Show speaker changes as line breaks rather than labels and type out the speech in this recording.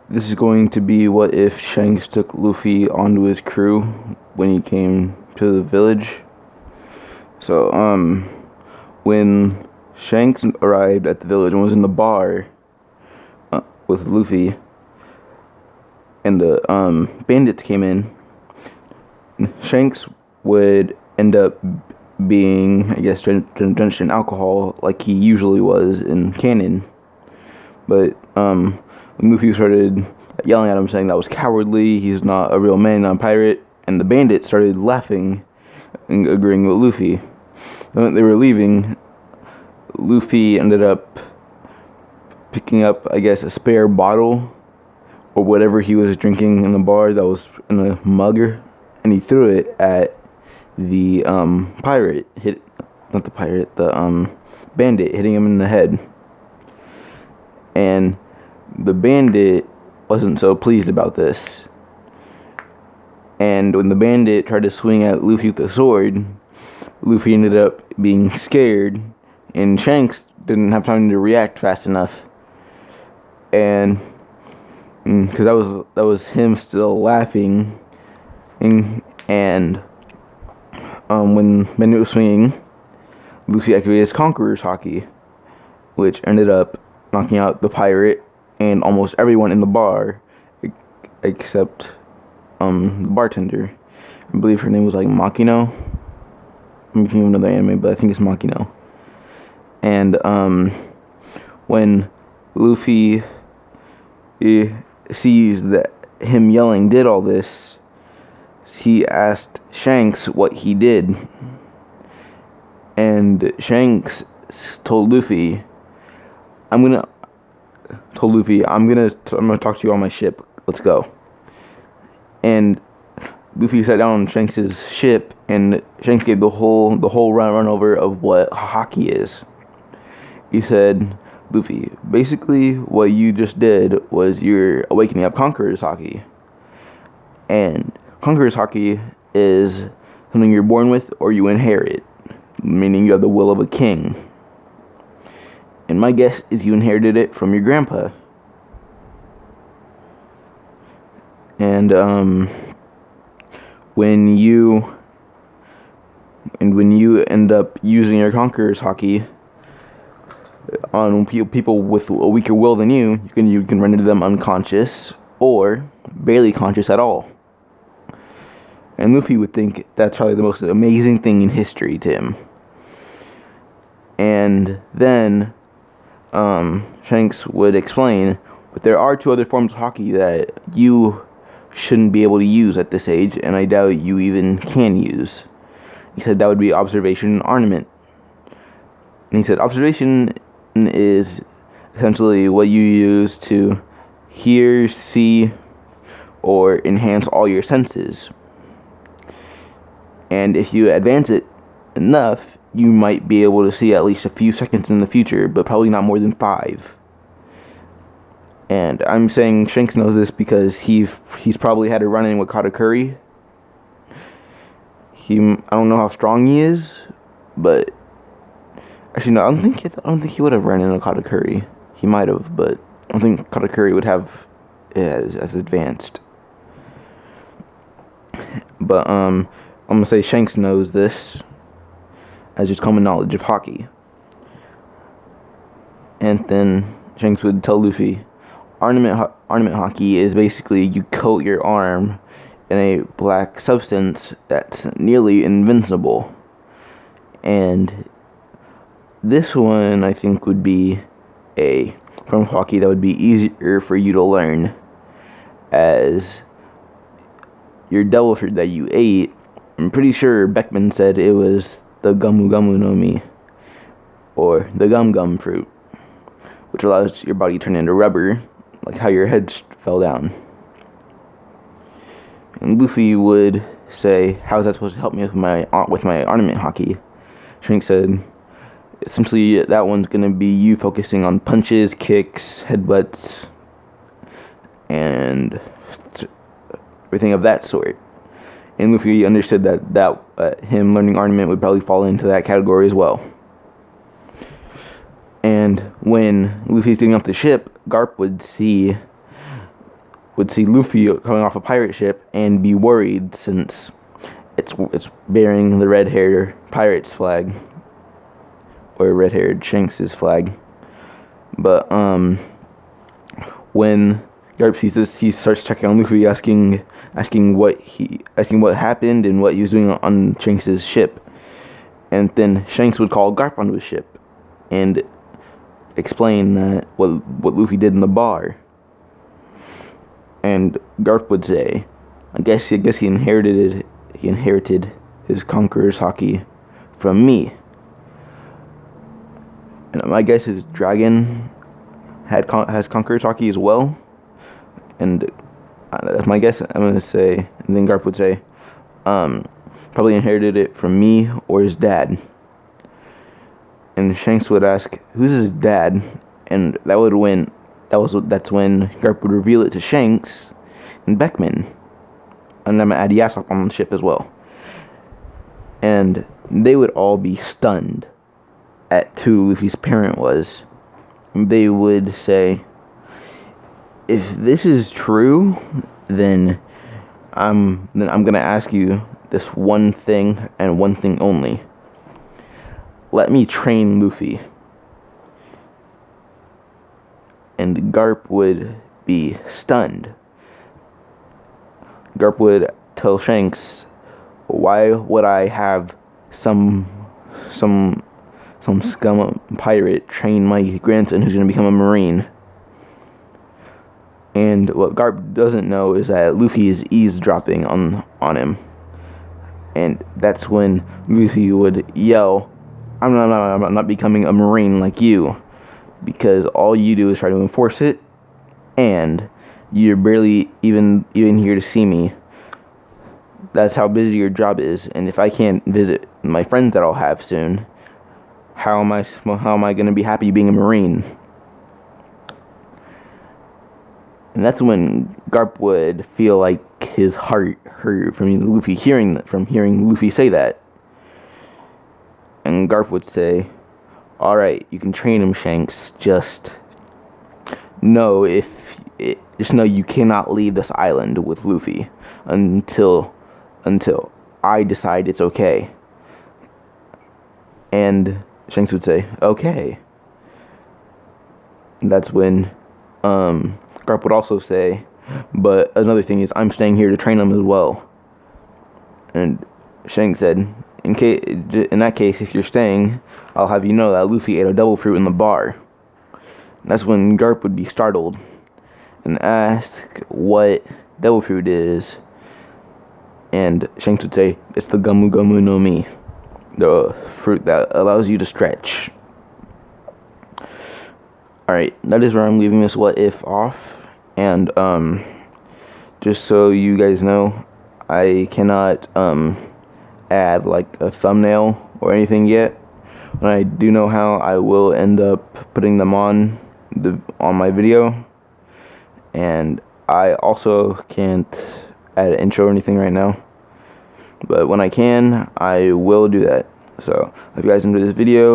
This is going to be what if Shanks took Luffy onto his crew when he came to the village. So, when Shanks arrived at the village and was in the bar with Luffy, and the bandits came in, Shanks would end up being, I guess, drenched in alcohol like he usually was in canon. But when Luffy started yelling at him, saying that was cowardly, he's not a real man, not a pirate, and the bandits started laughing and agreeing with Luffy. When they were leaving, Luffy ended up picking up, I guess, a spare bottle or whatever he was drinking in the bar that was in a mugger, and he threw it at the pirate. Not the pirate, the bandit, hitting him in the head. And the bandit wasn't so pleased about this. And when the bandit tried to swing at Luffy with a sword, Luffy ended up being scared, and Shanks didn't have time to react fast enough. And because that was him still laughing, and when Bandit was swinging, Luffy activated his Conqueror's Haki, which ended up knocking out the pirate and almost everyone in the bar, except the bartender. I believe her name was like Makino. I'm thinking of another anime, but I think it's Makino. And when Luffy sees that him yelling did all this, he asked Shanks what he did, and Shanks told Luffy, I'm gonna talk to you on my ship. Let's go." And Luffy sat down on Shanks's ship, and Shanks gave the whole run over of what Haki is. He said, "Luffy, basically what you just did was you're awakening up Conqueror's Haki. And Conqueror's Haki is something you're born with or you inherit, meaning you have the will of a king. And my guess is you inherited it from your grandpa. And when you end up using your Conqueror's Haki on people with a weaker will than you can render them unconscious or barely conscious at all." And Luffy would think that's probably the most amazing thing in history to him. And then Shanks would explain, but there are two other forms of Haki that you shouldn't be able to use at this age, and I doubt you even can use. He said that would be observation and ornament. And he said observation is essentially what you use to hear, see, or enhance all your senses. And if you advance it enough, you might be able to see at least a few seconds in the future, but probably not more than 5. And I'm saying Shanks knows this because he's probably had a run-in with Katakuri. I don't know how strong he is, but actually no, I don't think he would have run into Katakuri. He might have, but I don't think Katakuri would have as advanced. But I'm gonna say Shanks knows this as just common knowledge of Haki. And then Shanks would tell Luffy, ornament Haki is basically you coat your arm in a black substance that's nearly invincible. And this one, I think, would be a form of Haki that would be easier for you to learn, as your devil fruit that you ate, I'm pretty sure Beckman said it was the Gamu Gamu no Mi, or the Gum Gum fruit, which allows your body to turn into rubber, like how your head fell down. And Luffy would say, "How is that supposed to help me with my ornament Haki?" Shanks said, "Essentially, that one's gonna be you focusing on punches, kicks, headbutts, and everything of that sort." And Luffy understood that him learning ornament would probably fall into that category as well. And when Luffy's getting off the ship, Garp would see would see Luffy coming off a pirate ship and be worried since it's bearing the red-haired pirate's flag, or red-haired Shanks' flag. But when Garp sees this, he starts checking on Luffy, asking what happened and what he was doing on Shanks' ship. And then Shanks would call Garp onto his ship and explain that what Luffy did in the bar. And Garp would say, I guess he inherited his conqueror's haki from me. And my guess is Dragon has conqueror's haki as well. And that's my guess. I'm gonna say, and then Garp would say, probably inherited it from me or his dad. And Shanks would ask, "Who's his dad?" And that's when Garp would reveal it to Shanks and Beckman. And I'm gonna add Yasop on the ship as well. And they would all be stunned at who Luffy's parent was. They would say, if this is true, then I'm gonna ask you this one thing and one thing only. Let me train Luffy. And Garp would be stunned. Garp would tell Shanks, why would I have some scum pirate train my grandson who's going to become a Marine? And what Garp doesn't know is that Luffy is eavesdropping on him. And that's when Luffy would yell, I'm not becoming a Marine like you, because all you do is try to enforce it, and you're barely even here to see me. That's how busy your job is, and if I can't visit my friends that I'll have soon, how am I going to be happy being a Marine? And that's when Garp would feel like his heart hurt from hearing Luffy say that. And Garp would say, "Alright, you can train him, Shanks. Just know you cannot leave this island with Luffy until I decide it's okay." And Shanks would say, "Okay." And that's when Garp would also say, "But another thing is, I'm staying here to train him as well." And Shanks said, in that case, if you're staying, I'll have you know that Luffy ate a devil fruit in the bar." And that's when Garp would be startled and ask what devil fruit is. And Shanks would say, "It's the Gamu Gamu no Mi, the fruit that allows you to stretch." Alright, that is where I'm leaving this what if off. And just so you guys know, I cannot add like a thumbnail or anything yet. When I do know how, I will end up putting them on my video. And I also can't add an intro or anything right now, but when I can, I will do that. So if you guys enjoyed this video,